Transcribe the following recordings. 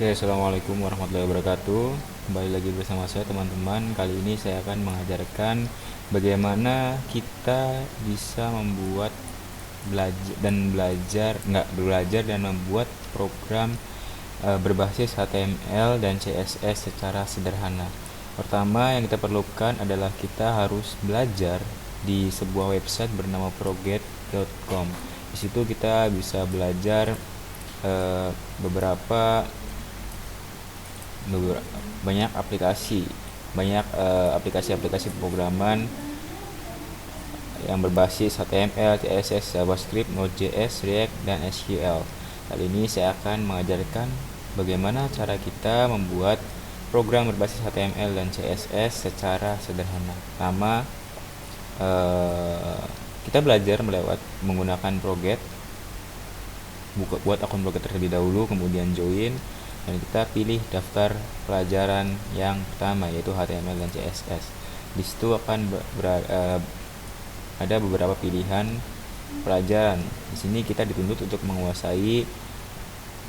Oke, assalamualaikum warahmatullahi wabarakatuh. Kembali lagi bersama saya teman-teman. Kali ini saya akan mengajarkan bagaimana kita bisa membuat belajar dan membuat program berbasis HTML dan CSS secara sederhana. Pertama yang kita perlukan adalah kita harus belajar di sebuah website bernama proget.com. Di situ kita bisa belajar eh, beberapa banyak aplikasi pemrograman yang berbasis HTML, CSS, JavaScript, Node.js, React, dan SQL. Kali ini saya akan mengajarkan bagaimana cara kita membuat program berbasis HTML dan CSS secara sederhana. Pertama, kita belajar menggunakan Proget. Buat akun Proget terlebih dahulu, kemudian join, dan kita pilih daftar pelajaran yang pertama, yaitu HTML dan CSS. Di situ akan ada beberapa pilihan pelajaran. Di sini kita dituntut untuk menguasai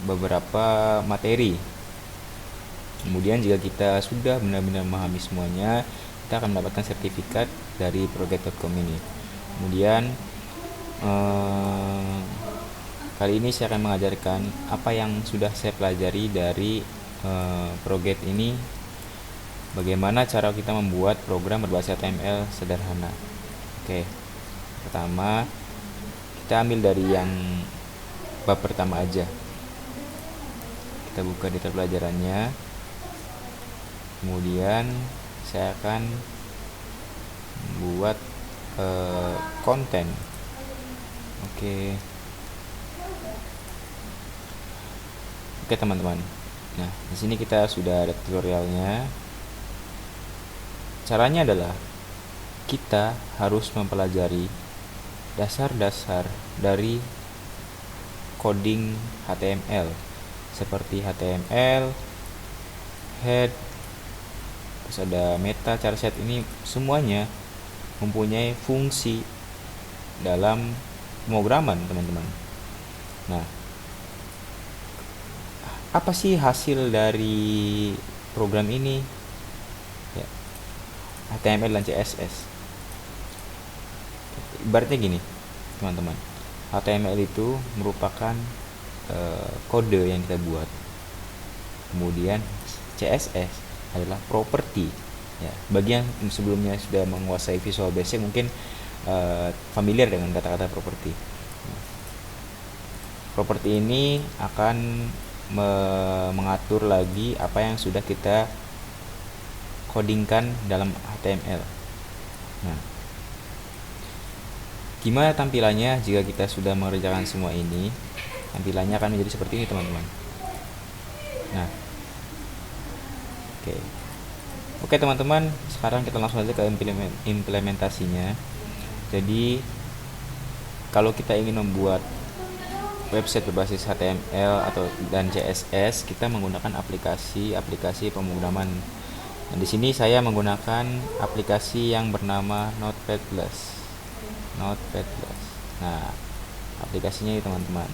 beberapa materi. Kemudian jika kita sudah benar-benar memahami semuanya, kita akan mendapatkan sertifikat dari proget.com ini. Kemudian kali ini saya akan mengajarkan apa yang sudah saya pelajari dari Proget ini, bagaimana cara kita membuat program berbasis HTML sederhana. Oke, pertama kita ambil dari yang bab pertama aja. Kita buka detail pelajarannya. Kemudian saya akan membuat konten. Oke. Oke teman-teman. Nah, di sini kita sudah ada tutorialnya. Caranya adalah kita harus mempelajari dasar-dasar dari coding HTML, seperti HTML, head, terus ada meta, charset. Ini semuanya mempunyai fungsi dalam pemrograman, teman-teman. Nah, apa sih hasil dari program ini? Ya, HTML dan CSS. Ibaratnya gini, teman-teman. HTML itu merupakan kode yang kita buat. Kemudian CSS adalah properti. Ya, bagi yang sebelumnya sudah menguasai Visual Basic mungkin familiar dengan kata-kata properti. Properti ini akan mengatur lagi apa yang sudah kita codingkan dalam HTML. Nah, gimana tampilannya jika kita sudah mengerjakan semua ini? Tampilannya akan menjadi seperti ini, teman-teman. Nah, oke teman-teman, sekarang kita langsung saja ke implementasinya. Jadi, kalau kita ingin membuat website berbasis HTML dan CSS, kita menggunakan aplikasi pemrograman. Nah, di sini saya menggunakan aplikasi yang bernama Notepad+. Nah, aplikasinya ini teman-teman.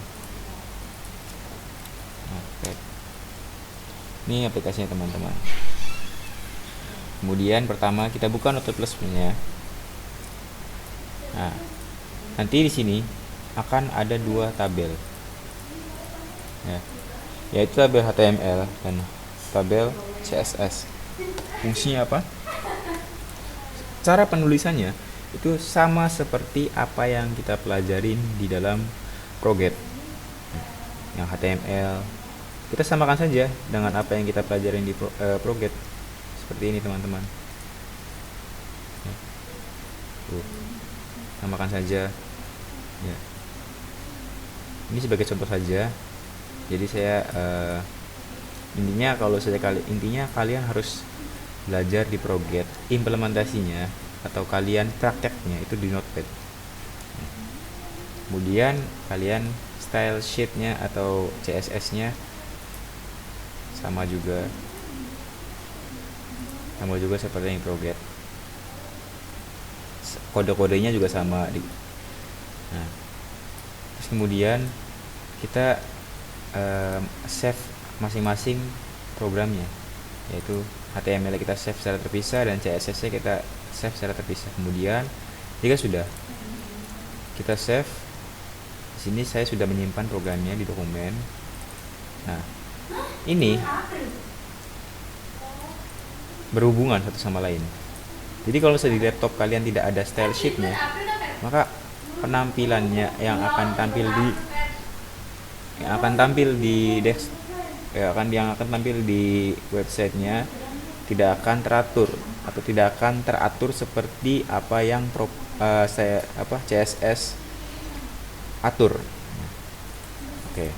Notepad. Ini aplikasinya teman-teman. Kemudian pertama kita buka Notepad+-nya. Nah, nanti di sini akan ada dua tabel, ya, yaitu tabel HTML dan tabel CSS. Fungsinya apa? Cara penulisannya itu sama seperti apa yang kita pelajarin di dalam Proget. Yang HTML kita samakan saja dengan apa yang kita pelajarin di Proget. Seperti ini teman-teman. Samakan saja. Ya. Ini sebagai contoh saja. Jadi saya intinya kalian harus belajar di Proget, implementasinya atau kalian prakteknya itu di Notepad. Kemudian kalian style sheet-nya atau CSS-nya sama juga seperti yang Proget. Kode-kodenya juga sama. Nah, terus kemudian kita save masing-masing programnya, yaitu HTML kita save secara terpisah dan CSS kita save secara terpisah. Kemudian jika sudah kita save, di sini saya sudah menyimpan programnya di dokumen. Nah, ini berhubungan satu sama lain. Jadi kalau di laptop kalian tidak ada style sheetnya, maka penampilannya yang akan tampil di desk, yang akan tampil di websitenya tidak akan teratur atau tidak akan teratur seperti apa yang CSS atur. Oke.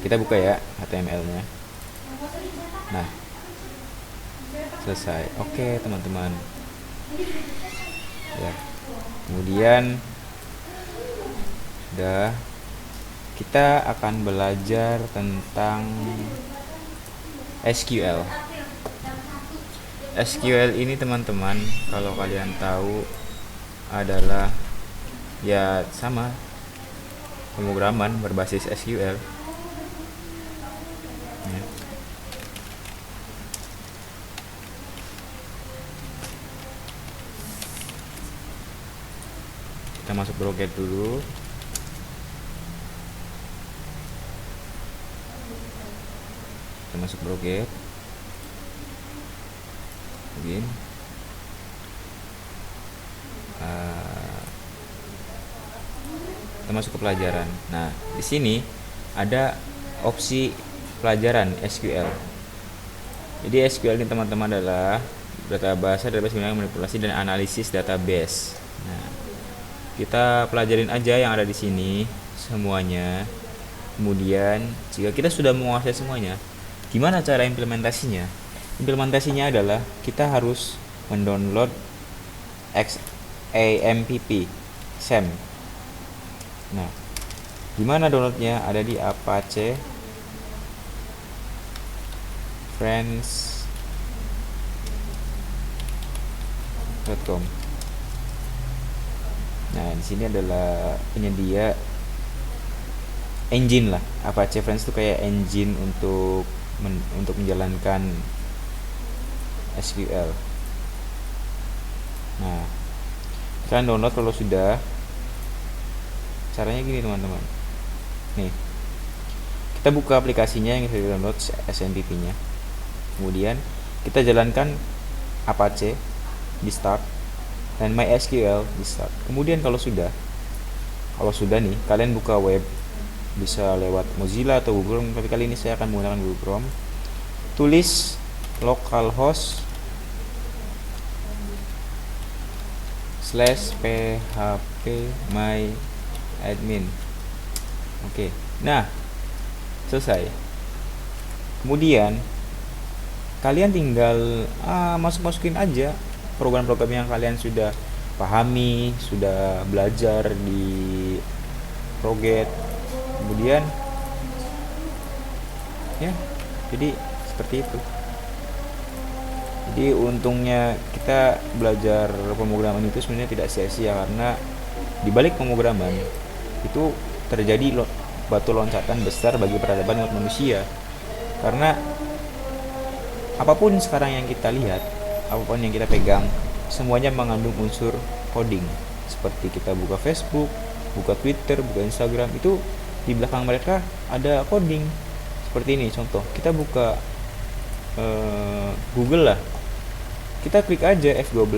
Kita buka ya HTML-nya. Nah, selesai. Oke, teman-teman. Ya. Kemudian kita akan belajar tentang SQL. SQL ini teman-teman, kalau kalian tahu adalah ya sama pemrograman berbasis SQL. Ya. Kita masuk Broget dulu. Kita masuk Broget. Begini. Kita masuk ke pelajaran. Nah, di sini ada opsi pelajaran SQL. Jadi SQL ini teman-teman adalah database dengan manipulasi dan analisis database. Nah, kita pelajarin aja yang ada di sini semuanya. Kemudian jika kita sudah menguasai semuanya, gimana cara implementasinya? Implementasinya adalah kita harus mendownload XAMPP SAM. Nah, gimana downloadnya? Ada di Apache friends.com. Nah, di sini adalah penyedia engine lah. Apache Friends itu kayak engine untuk menjalankan SQL. Nah, kalian download kalau sudah. Caranya gini teman-teman. Nih, kita buka aplikasinya yang kita download SMPP-nya. Kemudian kita jalankan Apache di start dan MySQL di start. Kemudian kalau sudah nih, kalian buka web, bisa lewat Mozilla atau Google Chrome, tapi kali ini saya akan menggunakan Google Chrome. Tulis localhost /php my admin. Oke. Nah, selesai. Kemudian kalian tinggal masukin aja program-program yang kalian sudah pahami, sudah belajar di Broget. Kemudian ya, jadi seperti itu. Jadi untungnya kita belajar pemrograman itu sebenarnya tidak sia-sia, karena di balik pemrograman itu terjadi batu loncatan besar bagi peradaban umat manusia. Karena apapun sekarang yang kita lihat, apapun yang kita pegang, semuanya mengandung unsur coding. Seperti kita buka Facebook, buka Twitter, buka Instagram, itu di belakang mereka ada coding. Seperti ini contoh, kita buka Google lah, kita klik aja F12,